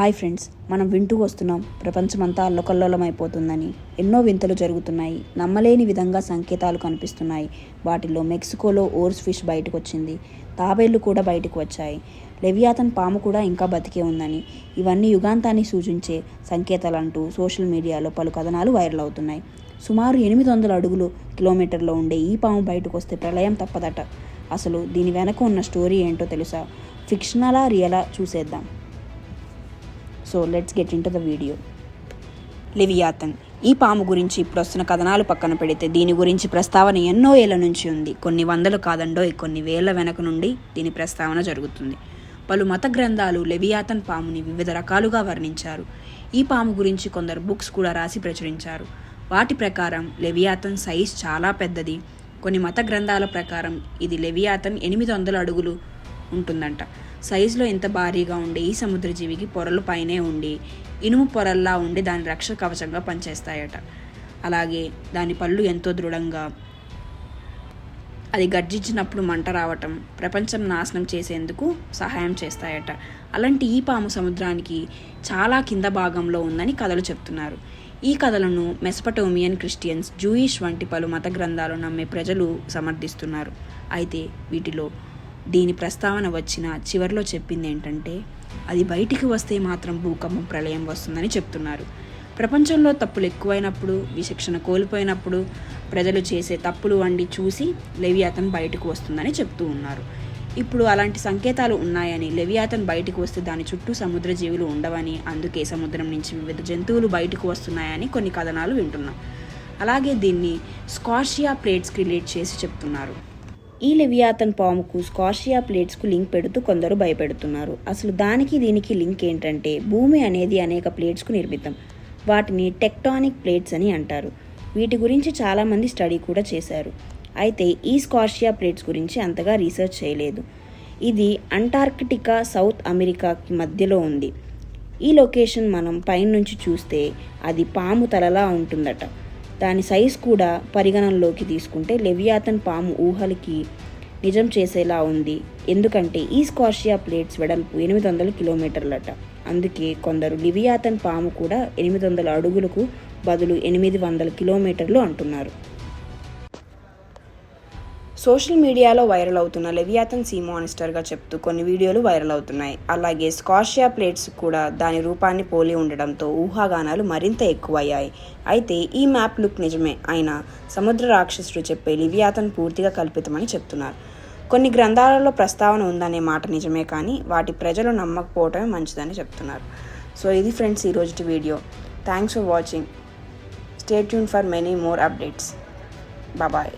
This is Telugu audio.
హాయ్ ఫ్రెండ్స్, మనం వింటూ వస్తున్నాం ప్రపంచమంతా అల్లకల్లోలమైపోతుందని. ఎన్నో వింతలు జరుగుతున్నాయి. నమ్మలేని విధంగా సంకేతాలు కనిపిస్తున్నాయి. వాటిల్లో మెక్సికోలో ఓర్స్ ఫిష్ బయటకు వచ్చింది. తాబేళ్లు కూడా బయటకు వచ్చాయి. లెవియాథన్ పాము కూడా ఇంకా బతికే ఉందని, ఇవన్నీ యుగాంతాన్ని సూచించే సంకేతాలంటూ సోషల్ మీడియాలో పలు కథనాలు వైరల్ అవుతున్నాయి. సుమారు 800 అడుగులు కిలోమీటర్లో ఉండే ఈ పాము బయటకు వస్తే ప్రళయం తప్పదట. అసలు దీని వెనక ఉన్న స్టోరీ ఏంటో తెలుసా? ఫిక్షనలా రియలా చూసేద్దాం. So let's get in to the video. Leviathan ఈ పాము గురించి ఇప్పుడు వస్తున్న కథనాలు పక్కన పెడితే దీని గురించి ప్రస్తావన ఎన్నో ఏళ్ల నుంచి ఉంది. కొన్ని వందలు కాదండో కొన్ని వేళ్ల వెనక నుండి దీని ప్రస్తావన జరుగుతుంది. పలు మత గ్రంథాలు లెవియాథన్ పాముని వివిధ రకాలుగా వర్ణించారు. ఈ పాము గురించి కొందరు బుక్స్ కూడా రాసి ప్రచురించారు. వాటి ప్రకారం లెవియాథన్ సైజ్ చాలా పెద్దది. కొన్ని మత గ్రంథాల ప్రకారం ఇది లెవియాథన్ 800 అడుగులు ఉంటుందంట. సైజులో ఎంత భారీగా ఉండే ఈ సముద్రజీవికి పొరలు పైనే ఉండి ఇనుము పొరల్లా ఉండి దాని రక్షణ కవచంగా పనిచేస్తాయట. అలాగే దాని పళ్ళు ఎంతో దృఢంగా, అది గర్జించినప్పుడు మంట రావటం, ప్రపంచం నాశనం చేసేందుకు సహాయం చేస్తాయట. అలాంటి ఈ పాము సముద్రానికి చాలా కింద భాగంలో ఉందని కథలు చెప్తున్నారు. ఈ కథలను మెసపటోమియన్ క్రిస్టియన్స్, జూయిష్ వంటి పలు మత గ్రంథాలు నమ్మే ప్రజలు సమర్థిస్తున్నారు. అయితే వీటిలో దీని ప్రస్తావన వచ్చిన చివరిలో చెప్పింది ఏంటంటే, అది బయటికి వస్తే మాత్రం భూకంపం, ప్రళయం వస్తుందని చెప్తున్నారు. ప్రపంచంలో తప్పులు ఎక్కువైనప్పుడు, విచక్షణ కోల్పోయినప్పుడు ప్రజలు చేసే తప్పులు వండి చూసి లెవియాథన్ బయటకు వస్తుందని చెప్తూ ఉన్నారు. ఇప్పుడు అలాంటి సంకేతాలు ఉన్నాయని, లెవియాథన్ బయటకు వస్తే దాని చుట్టూ సముద్ర జీవులు ఉండవని, అందుకే సముద్రం నుంచి వివిధ జంతువులు బయటకు వస్తున్నాయని కొన్ని కథనాలు వింటున్నాం. అలాగే దీన్ని స్కార్షియా ప్లేట్స్కి రిలేట్ చేసి చెప్తున్నారు. ఈ లెవియాథన్ పాముకు స్కార్షియా ప్లేట్స్కు లింక్ పెడుతూ కొందరు భయపెడుతున్నారు. అసలు దానికి దీనికి లింక్ ఏంటంటే, భూమి అనేది అనేక ప్లేట్స్కు నిర్మితం. వాటిని టెక్టానిక్ ప్లేట్స్ అని అంటారు. వీటి గురించి చాలామంది స్టడీ కూడా చేశారు. అయితే ఈ స్కార్షియా ప్లేట్స్ గురించి అంతగా రీసెర్చ్ చేయలేదు. ఇది అంటార్కిటికా, సౌత్ అమెరికాకి మధ్యలో ఉంది. ఈ లొకేషన్ మనం పైనుంచి చూస్తే అది పాము తలలా ఉంటుందట. దాని సైజ్ కూడా పరిగణనలోకి తీసుకుంటే లెవియాథన్ పాము ఊహలకి నిజం చేసేలా ఉంది. ఎందుకంటే ఈ స్కార్షియా ప్లేట్స్ వెడల్పు 800 కిలోమీటర్లట. అందుకే కొందరు లెవియాథన్ పాము కూడా 800 అడుగులకు బదులు 800 కిలోమీటర్లు అంటున్నారు. సోషల్ మీడియాలో వైరల్ అవుతున్న లెవియాథన్ సీ మాన్స్టర్గా చెప్తూ కొన్ని వీడియోలు వైరల్ అవుతున్నాయి. అలాగే స్కార్షియా ప్లేట్స్ కూడా దాని రూపాన్ని పోలి ఉండడంతో ఊహాగానాలు మరింత ఎక్కువయ్యాయి. అయితే ఈ మ్యాప్ లుక్ నిజమే అయినా సముద్ర రాక్షసుడు చెప్పే లెవియాథన్ పూర్తిగా కల్పితమని చెప్తున్నారు. కొన్ని గ్రంథాలలో ప్రస్తావన ఉందనే మాట నిజమే, కానీ వాటి ప్రజలు నమ్మకపోవటమే మంచిదని చెప్తున్నారు. సో ఇది ఫ్రెండ్స్ ఈరోజు వీడియో. Thanks for watching. Stay tune for many more updates. Bye.